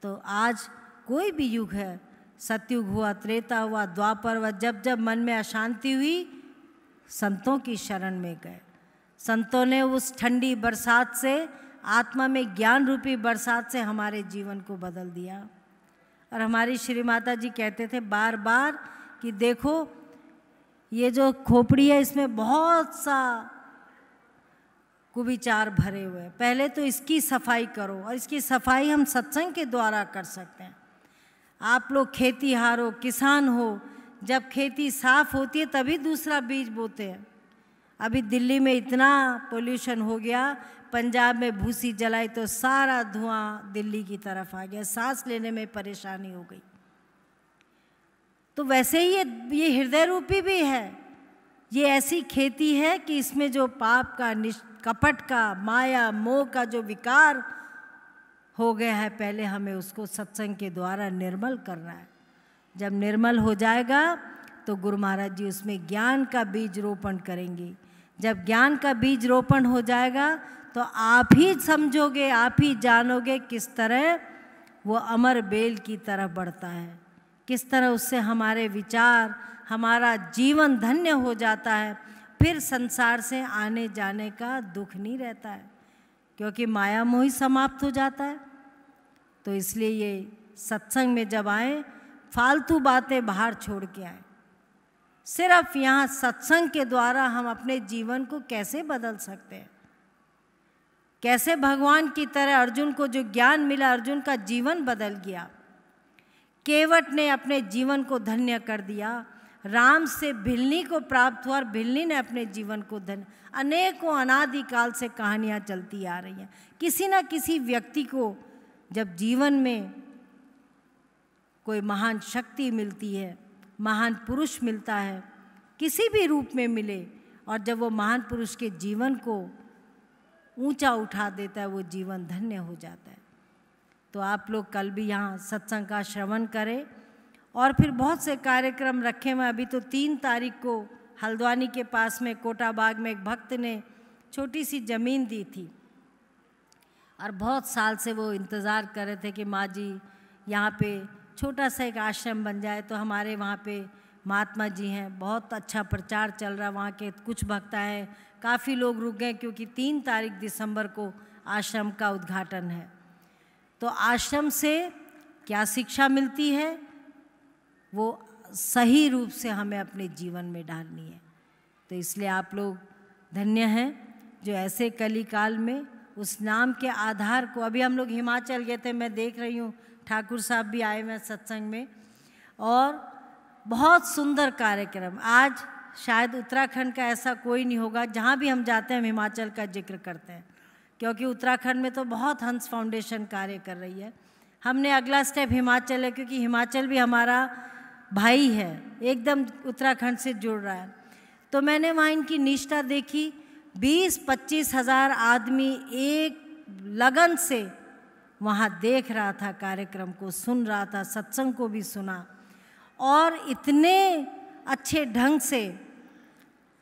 तो आज कोई भी युग है, सतयुग हुआ, त्रेता हुआ, द्वापर हुआ, जब जब मन में अशांति हुई संतों की शरण में गए। संतों ने उस ठंडी बरसात से, आत्मा में ज्ञान रूपी बरसात से हमारे जीवन को बदल दिया। और हमारी श्री माता जी कहते थे बार बार कि देखो ये जो खोपड़ी है इसमें बहुत सा कुविचार भरे हुए हैं, पहले तो इसकी सफाई करो। और इसकी सफाई हम सत्संग के द्वारा कर सकते हैं। आप लोग खेतीहार हो, किसान हो, जब खेती साफ होती है तभी दूसरा बीज बोते हैं। अभी दिल्ली में इतना पोल्यूशन हो गया, पंजाब में भूसी जलाई तो सारा धुआं दिल्ली की तरफ आ गया, सांस लेने में परेशानी हो गई। तो वैसे ही ये हृदय रूपी भी है। ये ऐसी खेती है कि इसमें जो पाप का, कपट का, माया मोह का जो विकार हो गया है, पहले हमें उसको सत्संग के द्वारा निर्मल करना है। जब निर्मल हो जाएगा तो गुरु महाराज जी उसमें ज्ञान का बीज रोपण करेंगे। जब ज्ञान का बीज रोपण हो जाएगा तो आप ही समझोगे, आप ही जानोगे किस तरह वो अमर बेल की तरफ बढ़ता है, किस तरह उससे हमारे विचार, हमारा जीवन धन्य हो जाता है। फिर संसार से आने जाने का दुख नहीं रहता है, क्योंकि माया मोह ही समाप्त हो जाता है। तो इसलिए ये सत्संग में जब आए, फालतू बातें बाहर छोड़ के आए। सिर्फ यहाँ सत्संग के द्वारा हम अपने जीवन को कैसे बदल सकते हैं, कैसे भगवान की तरह अर्जुन को जो ज्ञान मिला, अर्जुन का जीवन बदल गया। केवट ने अपने जीवन को धन्य कर दिया, राम से भिलनी को प्राप्त हुआ और भिलनी ने अपने जीवन को धन्य। अनेकों अनादिकाल से कहानियाँ चलती आ रही हैं। किसी न किसी व्यक्ति को जब जीवन में कोई महान शक्ति मिलती है, महान पुरुष मिलता है, किसी भी रूप में मिले, और जब वो महान पुरुष के जीवन को ऊंचा उठा देता है, वो जीवन धन्य हो जाता है। तो आप लोग कल भी यहाँ सत्संग का श्रवण करें। और फिर बहुत से कार्यक्रम रखे हुए। अभी तो 3 तारीख को हल्द्वानी के पास में कोटा बाग में एक भक्त ने छोटी सी ज़मीन दी थी, और बहुत साल से वो इंतज़ार कर रहे थे कि माँ जी यहाँ पे छोटा सा एक आश्रम बन जाए। तो हमारे वहाँ पे महात्मा जी हैं, बहुत अच्छा प्रचार चल रहा है, वहाँ के कुछ भक्त हैं, काफ़ी लोग रुक गए, क्योंकि 3 तारीख दिसंबर को आश्रम का उद्घाटन है। तो आश्रम से क्या शिक्षा मिलती है, वो सही रूप से हमें अपने जीवन में डालनी है। तो इसलिए आप लोग धन्य हैं जो ऐसे कली काल में उस नाम के आधार को, अभी हम लोग हिमाचल गए थे, मैं देख रही हूँ ठाकुर साहब भी आए हुए हैं सत्संग में, और बहुत सुंदर कार्यक्रम। आज शायद उत्तराखंड का ऐसा कोई नहीं होगा, जहाँ भी हम जाते हैं हम हिमाचल का जिक्र करते हैं, क्योंकि उत्तराखंड में तो बहुत हंस फाउंडेशन कार्य कर रही है। हमने अगला स्टेप हिमाचल है, क्योंकि हिमाचल भी हमारा भाई है, एकदम उत्तराखंड से जुड़ रहा है। तो मैंने वहाँ इनकी निष्ठा देखी, 20-25 हज़ार आदमी एक लगन से वहाँ देख रहा था, कार्यक्रम को सुन रहा था, सत्संग को भी सुना, और इतने अच्छे ढंग से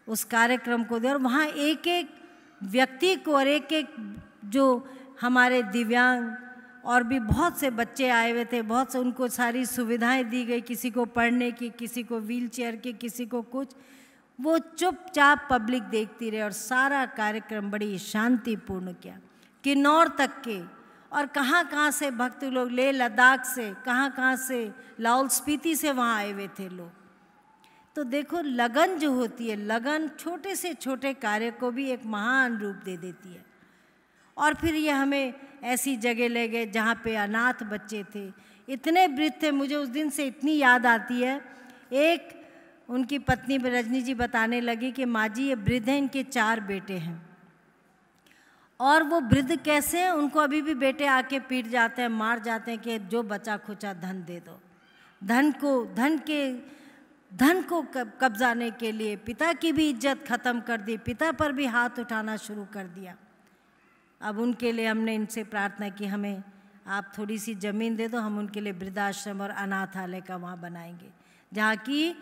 उस कार्यक्रम को दे। और वहाँ एक एक व्यक्ति को और एक एक जो हमारे दिव्यांग और भी बहुत से बच्चे आए हुए थे, बहुत से, उनको सारी सुविधाएं दी गई, किसी को पढ़ने की, किसी को व्हीलचेयर की, किसी को कुछ। वो चुपचाप पब्लिक देखती रही और सारा कार्यक्रम बड़ी शांतिपूर्ण किया। किन्नौर तक के और कहाँ से भक्त लोग, लेह लद्दाख से, कहाँ से, लाहौल स्पीति से वहाँ आए हुए थे लोग। तो देखो लगन जो होती है, लगन छोटे से छोटे कार्य को भी एक महान रूप दे देती है। और फिर ये हमें ऐसी जगह ले गए जहाँ पे अनाथ बच्चे थे, इतने वृद्ध थे। मुझे उस दिन से इतनी याद आती है, एक उनकी पत्नी रजनी जी बताने लगी कि माँ जी ये वृद्ध हैं, इनके 4 बेटे हैं, और वो वृद्ध कैसे हैं, उनको अभी भी बेटे आके पीट जाते हैं, मार जाते हैं कि जो बचा खुचा धन दे दो। धन को कब्जाने के लिए पिता की भी इज्जत खत्म कर दी, पिता पर भी हाथ उठाना शुरू कर दिया। अब उनके लिए हमने इनसे प्रार्थना की, हमें आप थोड़ी सी ज़मीन दे दो, हम उनके लिए वृद्धाश्रम और अनाथालय का वहाँ बनाएंगे, जहाँ की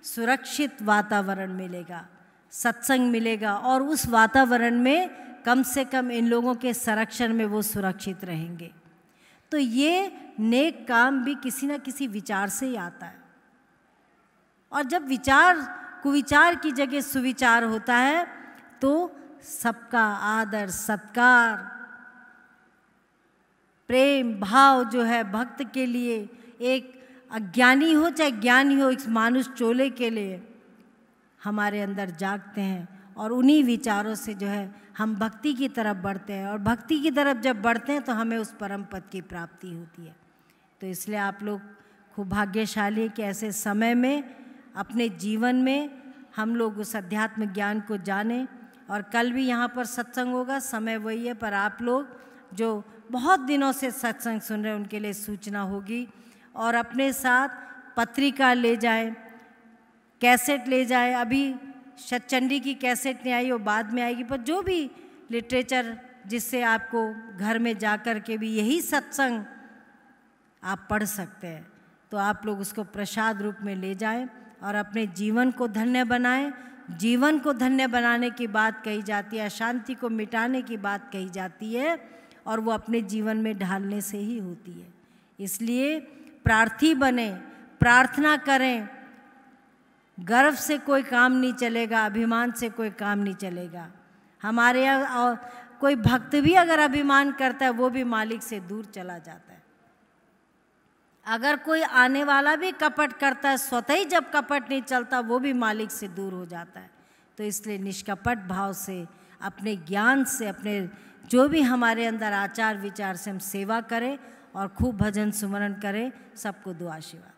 सुरक्षित वातावरण मिलेगा, सत्संग मिलेगा और उस वातावरण में कम से कम इन लोगों के संरक्षण में वो सुरक्षित रहेंगे। तो ये नेक काम भी किसी न किसी विचार से ही आता है। और जब विचार कुविचार की जगह सुविचार होता है तो सबका आदर सत्कार प्रेम भाव जो है भक्त के लिए, एक अज्ञानी हो चाहे ज्ञानी हो, इस मानुष चोले के लिए हमारे अंदर जागते हैं और उन्हीं विचारों से जो है हम भक्ति की तरफ बढ़ते हैं। और भक्ति की तरफ जब बढ़ते हैं तो हमें उस परम पद की प्राप्ति होती है। तो इसलिए आप लोग खूब भाग्यशाली कि ऐसे समय में अपने जीवन में हम लोग उस अध्यात्म ज्ञान को जानें। और कल भी यहाँ पर सत्संग होगा, समय वही है, पर आप लोग जो बहुत दिनों से सत्संग सुन रहे हैं उनके लिए सूचना होगी। और अपने साथ पत्रिका ले जाएं, कैसेट ले जाएं। अभी सतचंडी की कैसेट नहीं आई, वो बाद में आएगी, पर जो भी लिटरेचर जिससे आपको घर में जा कर के भी यही सत्संग आप पढ़ सकते हैं, तो आप लोग उसको प्रसाद रूप में ले जाएं और अपने जीवन को धन्य बनाएं। जीवन को धन्य बनाने की बात कही जाती है, अशांति को मिटाने की बात कही जाती है, और वो अपने जीवन में ढालने से ही होती है। इसलिए प्रार्थी बने, प्रार्थना करें। गर्व से कोई काम नहीं चलेगा, अभिमान से कोई काम नहीं चलेगा। हमारे यहाँ कोई भक्त भी अगर अभिमान करता है वो भी मालिक से दूर चला जाता है। अगर कोई आने वाला भी कपट करता है, स्वतः ही जब कपट नहीं चलता वो भी मालिक से दूर हो जाता है। तो इसलिए निष्कपट भाव से, अपने ज्ञान से, अपने जो भी हमारे अंदर आचार विचार से हम सेवा करें और खूब भजन सुमरन करें। सबको दुआ आशीर्वाद।